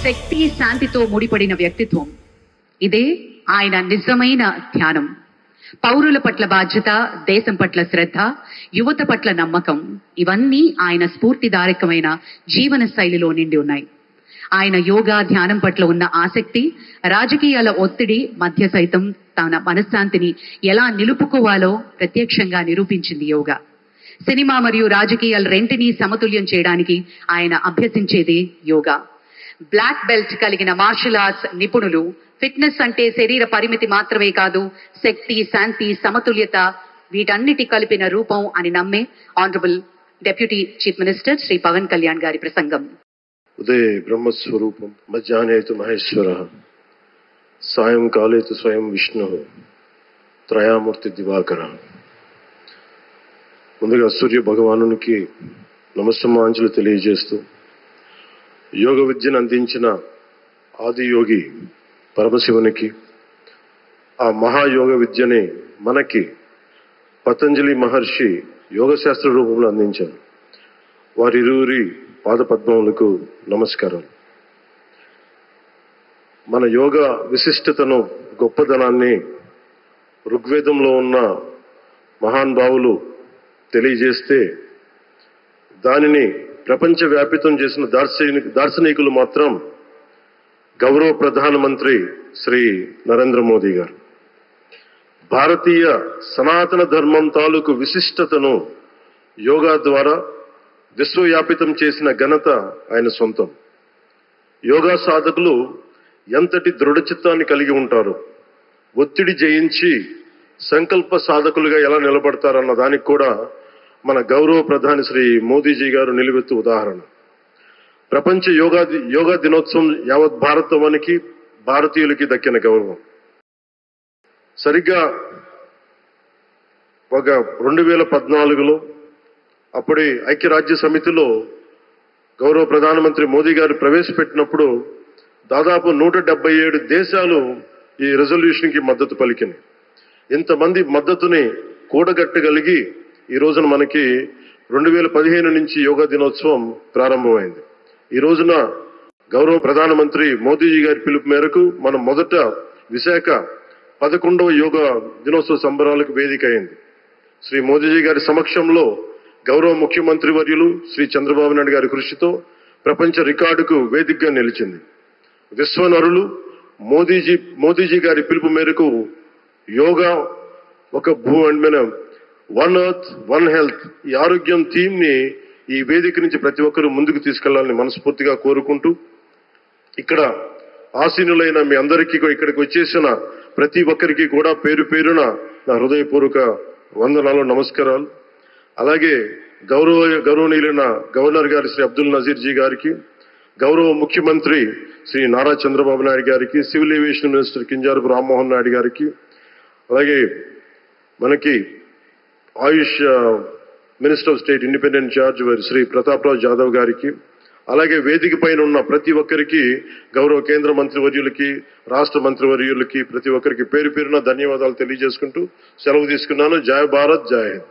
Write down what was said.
శక్తి శాంతితో ముడిపడిన వ్యక్తిత్వం. ఇదే ఆయన నిజమైన ధ్యానం. పౌరుల పట్ల బాధ్యత, దేశం పట్ల శ్రద్ధ, యువత పట్ల నమ్మకం ఇవన్నీ ఆయన స్ఫూర్తిదాయకమైన జీవన శైలిలో నిండి ఉన్నాయి. ఆయన యోగా ధ్యానం పట్ల ఉన్న ఆసక్తి రాజకీయాల ఒత్తిడి మధ్య సైతం తన మనశ్శాంతిని ఎలా నిలుపుకోవాలో ప్రత్యక్షంగా నిరూపించింది యోగా. సినిమా మరియు రాజకీయాలు రెంటినీ సమతుల్యం చేయడానికి ఆయన అభ్యసించేది యోగా. బ్లాక్ బెల్ట్ కలిగిన మార్షల్ ఆర్ట్స్ నిపుణులు ఫిట్నెస్ అంటే శరీర పరిమితి మాత్రమే కాదు, శక్తి, శాంతి, సమతుల్యత వీటన్నిటి కలిపిన రూపం అని నమ్మే honourable deputy chief minister Shri Pawan Kalyan గారి ప్రసంగం. ఉదయ బ్రహ్మస్వరూపం, మధ్యాహ్నేతు మహేశ్వర, సాయంకాలేతు స్వయం విష్ణు, త్రయామూర్తి దివాకర. ముందుగా సూర్య భగవానునికి నమస్సమాంజలు తెలియజేస్తూ, యోగ విద్యను అందించిన ఆది యోగి పరమశివునికి, ఆ మహాయోగ విద్యని మనకి పతంజలి మహర్షి యోగశాస్త్ర రూపంలో అందించారు. వారిరువురి పాదపద్మములకు నమస్కారం. మన యోగ విశిష్టతను, గొప్పదనాన్ని ఋగ్వేదంలో ఉన్న మహానుభావులు తెలియజేస్తే, దానిని ప్రపంచవ్యాపితం చేసిన దార్శనికులు మాత్రం గౌరవ ప్రధానమంత్రి శ్రీ నరేంద్ర మోదీ గారు. భారతీయ సనాతన ధర్మం తాలూకు విశిష్టతను యోగా ద్వారా విశ్వవ్యాపితం చేసిన ఘనత ఆయన సొంతం. యోగా సాధకులు ఎంతటి దృఢచిత్తాన్ని కలిగి ఉంటారో, ఒత్తిడి జయించి సంకల్ప సాధకులుగా ఎలా నిలబడతారన్న దానికి కూడా మన గౌరవ ప్రధాని శ్రీ మోదీజీ గారు నిలువెత్తు ఉదాహరణ. ప్రపంచ యోగా దినోత్సవం యావత్ భారతవానికి, భారతీయులకి దక్కిన గౌరవం. సరిగ్గా ఒక 2014లో అప్పుడే ఐక్యరాజ్య సమితిలో గౌరవ ప్రధానమంత్రి మోదీ గారు ప్రవేశపెట్టినప్పుడు దాదాపు 177 దేశాలు ఈ రెజల్యూషన్కి మద్దతు పలికినాయి. ఇంతమంది మద్దతుని కూడగట్టగలిగి ఈ రోజున మనకి 2015 నుంచి యోగా దినోత్సవం ప్రారంభమైంది. ఈ రోజున గౌరవ ప్రధానమంత్రి మోదీజీ గారి పిలుపు మేరకు మనం మొదట విశాఖ 11వ యోగా దినోత్సవ సంబరాలకు వేదిక అయింది. శ్రీ మోదీజీ గారి సమక్షంలో గౌరవ ముఖ్యమంత్రి వర్యులు శ్రీ చంద్రబాబు నాయుడు గారి కృషితో ప్రపంచ రికార్డుకు వేదికగా నిలిచింది. విశ్వనరులు మోదీజీ గారి పిలుపు మేరకు యోగా ఒక వన్ ఎర్త్ వన్ హెల్త్, ఈ ఆరోగ్యం థీమ్ ని ఈ వేదిక నుంచి ప్రతి ఒక్కరూ ముందుకు తీసుకెళ్లాలని మనస్ఫూర్తిగా కోరుకుంటూ, ఇక్కడ ఆసీనులైన మీ అందరికీ, ఇక్కడికి వచ్చేసిన ప్రతి ఒక్కరికి కూడా పేరు పేరున నా హృదయపూర్వక వందనాలు, నమస్కారాలు. అలాగే గౌరవనీయులైన గవర్నర్ గారి శ్రీ అబ్దుల్ నజీర్ జీ గారికి, గౌరవ ముఖ్యమంత్రి శ్రీ నారా చంద్రబాబు నాయుడు గారికి, civil aviation minister Kinjarapu Rammohan Naidu గారికి, అలాగే మనకి Ayush minister of state independent charge Shri Pratap Rao Jadhav గారికి, అలాగే వేదిక పైన ఉన్న ప్రతి ఒక్కరికి, గౌరవ కేంద్ర మంత్రివర్యులకి, రాష్ట్ర మంత్రివర్యులకి, ప్రతి ఒక్కరికి పేరు పేరున ధన్యవాదాలు తెలియజేసుకుంటూ సెలవు తీసుకున్నాను. జై భారత్, జై హింద్.